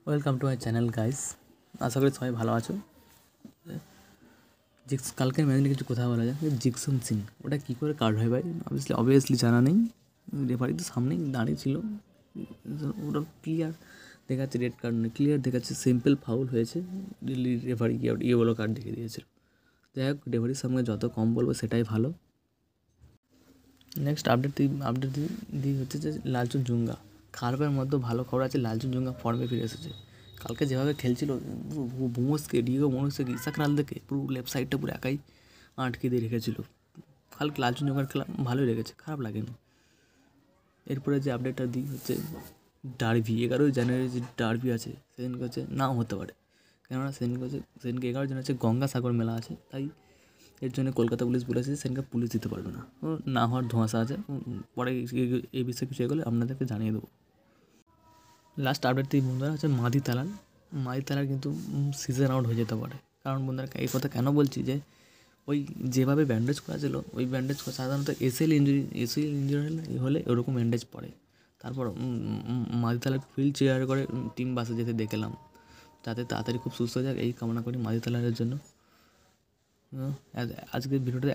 Welcome to my channel guys. আশা করি সবাই ভালো আছো। কালকের ম্যাচ নিয়ে কিছু কথা বলা যায়। জিকসন সিং ওটা কী করে কার্ড হয় ভাই? অবভিয়াসলি জানা নেই। রেফারি তো সামনেই দাঁড়িয়ে ছিল, ওটা ক্লিয়ার দেখাচ্ছে রেড কার্ড নেই, ক্লিয়ার দেখাচ্ছে সিম্পল ফাউল হয়েছে। রেফারি ইয়েলো কার্ড দেখিয়ে দিয়েছিল। যাই হোক, রেফারির সামনে যত কম বলবো সেটাই ভালো। নেক্সট আপডেট দিই হচ্ছে যে লালচুন জুঙ্গা খারাপের মধ্যে ভালো খবর আছে, লালচুন জুঙ্গা ফর্মে ফিরে এসেছে। কালকে যেভাবে খেলছিল বুমোসকে ডিগো মনোসকে ইসাক রালদেকে পুরো লেফট সাইডটা পুরো একাই আটকে দিয়ে রেখেছিল। কালকে লালচুন জুঙ্গার খেলা ভালোই লেগেছে, খারাপ লাগেনি। এরপরে যে আপডেটটা দিই হচ্ছে ডার্বি, 11ই জানুয়ারি যে ডার্বি আছে সেদিনকে হচ্ছে নাও হতে পারে, কেননা সেদিনকে 11 জানুয়ারি হচ্ছে গঙ্গাসাগর মেলা আছে, তাই এর জন্য কলকাতা পুলিশ বলেছে সেদিনকে পুলিশ দিতে পারবে না, না হওয়ার ধোঁয়াশা আছে। পরে এই বিষয়ে কিছু এগোলে আপনাদেরকে জানিয়ে দেবো। লাস্ট আপডেট দিই বন্ধুরা হচ্ছে মাদি তালার কিন্তু সিজন আউট হয়ে যেতে পারে। কারণ বন্ধুরা এই কথা কেন বলছি যে ওই যেভাবে ব্যান্ডেজ করা ছিল, ওই ব্যান্ডেজ সাধারণত এসিএল ইঞ্জুরি হলে ওরকম ব্যান্ডেজ পড়ে। তারপর মাদি তালার ফিল্ড চেয়ার করে টিম বাসে যেতে দেখলাম, যাতে তাড়াতাড়ি খুব সুস্থ হয়ে যাক এই কামনা করি মাদি তালারের জন্য। আজকের ভিডিওটা